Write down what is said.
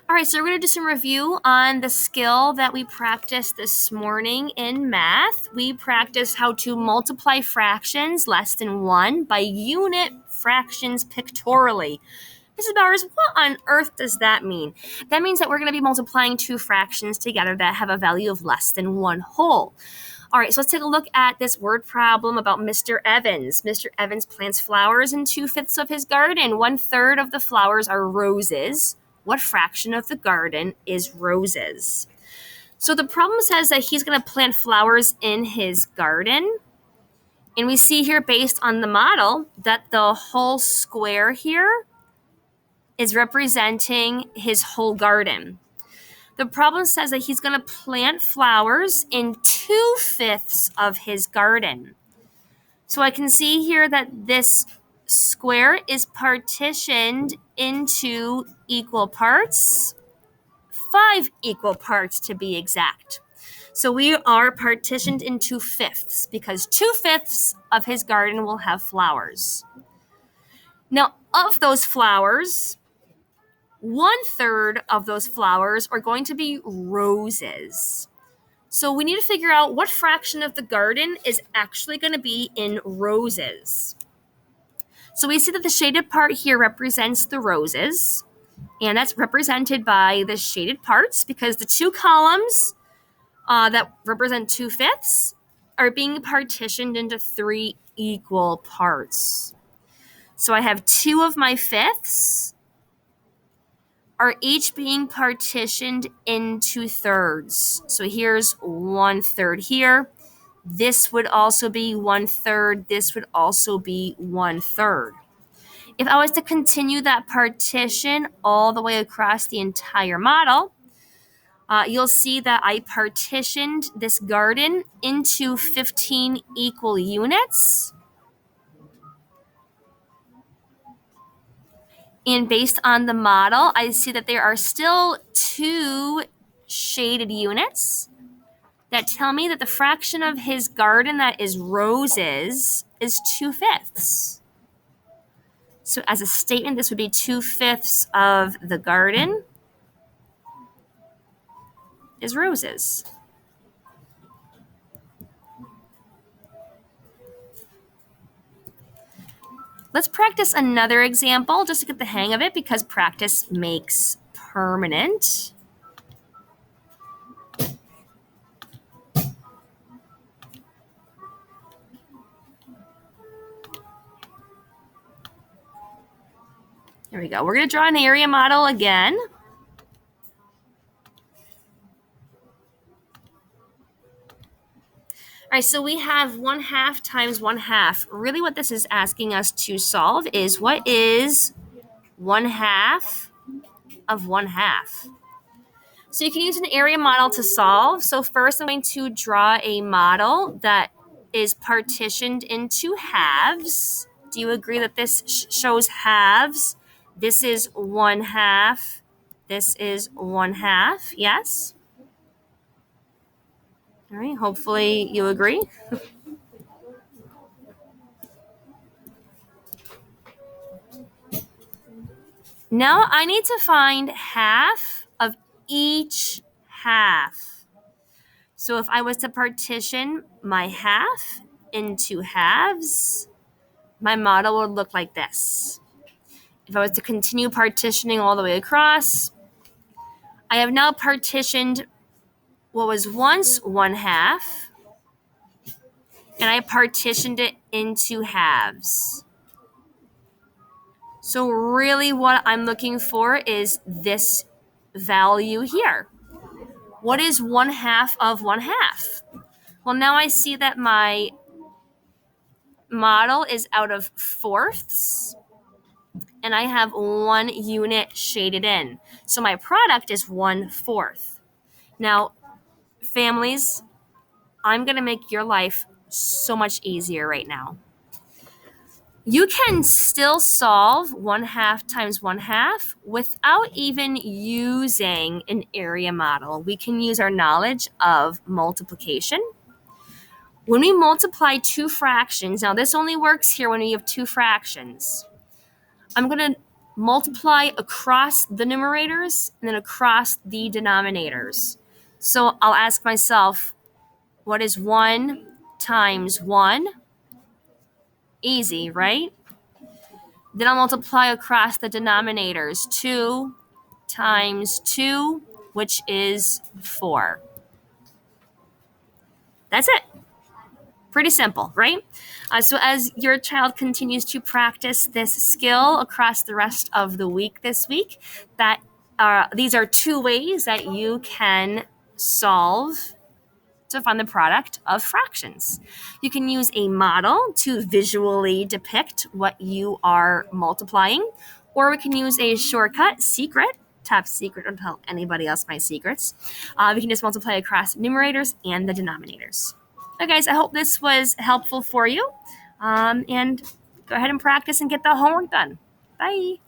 All right, so we're going to do some review on the skill that we practiced this morning in math. We practiced how to multiply fractions less than 1 by unit fractions pictorially. Mrs. Bowers, what on earth does that mean? That means that we're going to be multiplying two fractions together that have a value of less than 1 whole. All right, so let's take a look at this word problem about Mr. Evans. Mr. Evans plants flowers in 2/5 of his garden. 1/3 of the flowers are roses. What fraction of the garden is roses? So the problem says that he's going to plant flowers in his garden. And we see here, based on the model, that the whole square here is representing his whole garden. The problem says that he's going to plant flowers in 2/5 of his garden. So I can see here that this square is partitioned into equal parts, 5 equal parts to be exact. So we are partitioned into 5ths because 2/5 of his garden will have flowers. Now, of those flowers, 1/3 of those flowers are going to be roses. So we need to figure out what fraction of the garden is actually going to be in roses. So we see that the shaded part here represents the roses, and that's represented by the shaded parts because the two columns that represent 2/5 are being partitioned into 3 equal parts. So I have 2 of my 5ths are each being partitioned into thirds. So here's 1/3 here. This would also be 1/3. This would also be 1/3. If I was to continue that partition all the way across the entire model, you'll see that I partitioned this garden into 15 equal units. And based on the model, I see that there are still 2 shaded units that tell me that the fraction of his garden that is roses is 2/5. So as a statement, this would be 2/5 of the garden is roses. Let's practice another example just to get the hang of it because practice makes permanent. There we go. We're going to draw an area model again. All right, so we have 1/2 times 1/2. Really what this is asking us to solve is what is 1/2 of 1/2? So you can use an area model to solve. So first I'm going to draw a model that is partitioned into halves. Do you agree that this shows halves? This is 1/2. This is 1/2. Yes? All right, hopefully you agree. Now I need to find half of each half. So if I was to partition my half into halves, my model would look like this. If I was to continue partitioning all the way across, I have now partitioned what was once 1/2, and I partitioned it into halves. So really what I'm looking for is this value here. What is 1/2 of 1/2? Well, now I see that my model is out of fourths, and I have 1 unit shaded in. So my product is 1/4. Now, families, I'm going to make your life so much easier right now. You can still solve 1/2 times 1/2 without even using an area model. We can use our knowledge of multiplication. When we multiply 2 fractions, now this only works here when we have 2 fractions. I'm going to multiply across the numerators and then across the denominators. So I'll ask myself, what is 1 times 1? Easy, right? Then I'll multiply across the denominators. 2 times 2, which is 4. That's it. Pretty simple, right? So as your child continues to practice this skill across the rest of the week this week, these are 2 ways that you can solve to find the product of fractions. You can use a model to visually depict what you are multiplying, or we can use a shortcut, secret, top secret, don't tell anybody else my secrets. We can just multiply across numerators and the denominators. Okay, guys, I hope this was helpful for you. And go ahead and practice and get the homework done. Bye.